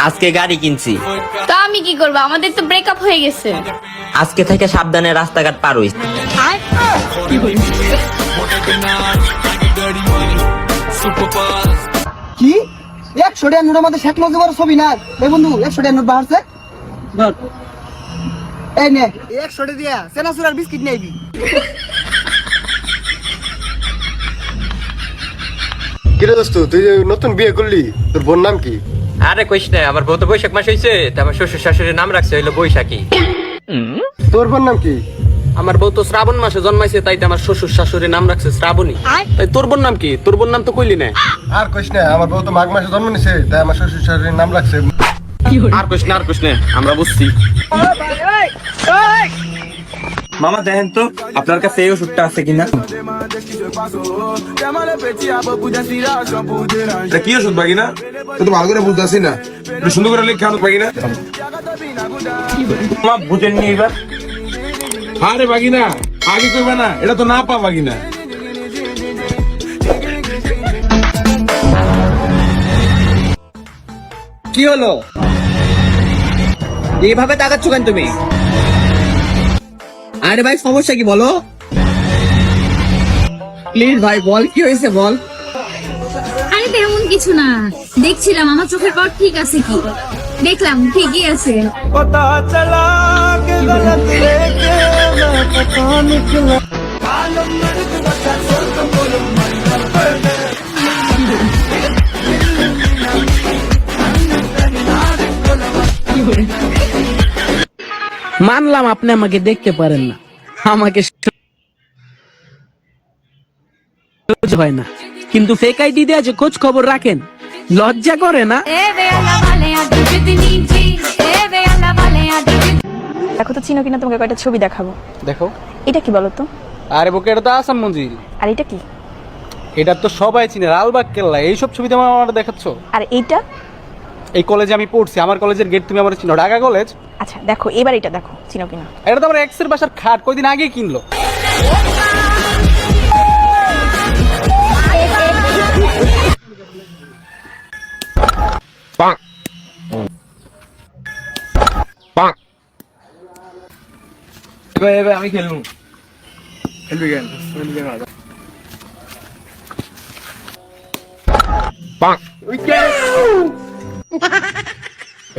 আজকে গাড়ি কিনছি। তো আমি কি করবো, আমাদের তো ব্রেকআপ হয়ে গেছে। আজকে থেকে সাবধানে রাস্তাঘাট পার হইস। কি 100 টাকা নোটের মধ্যে শেখ মুজিবের ছবি না? এই বন্ধু 100 টাকা নোট বাড়ছে। এই নে 100 টাকা দিয়া সেনাসুরার বিস্কিট নেবি। কিরে দোস্ত, তুই যে নতুন বিয়ে করলি, তোর বোন নাম কি? আরে কইস না, আমার বউ তো বৈশাখ মাস হইছে, তা আমার শ্বশুর শাশুড়ির নাম রাখছে হইলো বৈশাখী। তোর বোন নাম কি? আমার বউ তো শ্রাবণ মাসে জন্মাইছে, তাই তো আমার শ্বশুর শাশুড়ির নাম রাখছে শ্রাবণী। তাই তোর বোন নাম কি? তোর বোন নাম তো কইলি না। আর কইস না, আমার বউ তো মাঘ মাসে জন্ম নিছে, তাই আমার শ্বশুর শাশুড়ির নাম রাখছে। আর কইস না, আর কইস না, আমরা বুঝছি। মামা দেখেন তো আপনার কাছে এই ওষুধটা আছে কিনা। কি ওষুধ বাগিনা? তুই তো ভালো করে বুঝতেছি না, একটু সুন্দর করে লিখে আনো বাগিনা। মামা বুঝেন নি এবার। আরে বাগিনা আগে কইবা না, এটা তো না পা বাগিনা। কি হলো, এইভাবে তাকাচ্ছ কেন তুমি? আরে ভাই সমস্যা কি বলো প্লিজ ভাই, বল কি হয়েছে বল। আরে তেমন কিছু না, দেখছিলাম আমার চোখের পাওয়ার ঠিক আছে কি, দেখলাম ঠিকই আছে। মানলাম আপনি আমাকে দেখতে পারেন না, আমাকে সহ্য হয় না, কিন্তু ফেক আইডি দিয়ে যে খোঁজ খবর রাখেন, লজ্জা করে না? দেখো তো চিনো কিনা, তোমাকে কয়টা ছবি দেখাবো। দেখো। এটা কি বলো তো? আরে বুকে, এটা তো আসাম মঞ্জিল। আর এটা কি? এটা তো সবাই চিনে, লালবাগ কেল্লা। এইসব ছবি তুমি আমার দেখাচ্ছ? আর এইটা? এই কলেজে আমি পড়ছি, আমার কলেজের গেট তুমি আমার চিনো, ঢাকা কলেজ। আচ্ছা দেখো, এবার এটা দেখো, চিনো কিনা। এটা তো আমার এক্সের বাসার খাট, কয়দিন আগে কিনলো। আমি খেলবো। খেলবি কেন?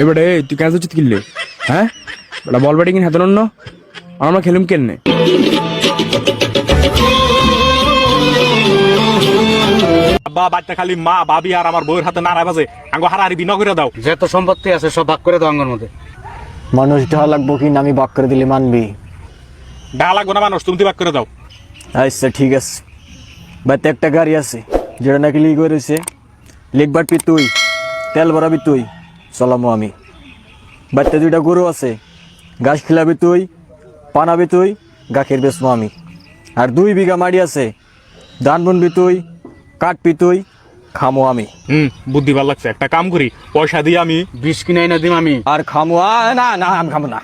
এবারে তুই কেন উচিত কিনলে? হ্যাঁ বেটা, বল ব্যাটিং হাতে অন্য আমরা খেলুম কেনে? বাচ্চা খালি মা ভাবি আর আমার বউয়ের হাতে নাড়া বাজে, আঙ্গ হারাহারি বিনা করে দাও। যত সম্পত্তি আছে সব ভাগ করে দাও আঙ্গর মধ্যে। মানুষ ঢা লাগবো কি না, আমি বাক করে দিলে মানবি? ডা লাগবো না মানুষ, তুমি ভাগ করে দাও। আচ্ছা ঠিক আছে, বাড়িতে একটা গাড়ি আছে যেটা নাকি লিক হয়েছে, লিখবার পি তুই, তেল ভরাবি তুই, চলামো আমি। বাড়িতে 2টা গরু আছে, ঘাস খিলাবি তুই, পানাবি তুই, গাখের বেচবো আমি। আর 2 বিঘা মাটি আছে, ধান বুনবি তুই, কাটবি তুই, খামো আমি। বুদ্ধি ভালো লাগছে, একটা কাম করি, পয়সা দিয়ে আমি 20 কিনে এনে দিম আমি। আর খামো না না, আমি খামো না।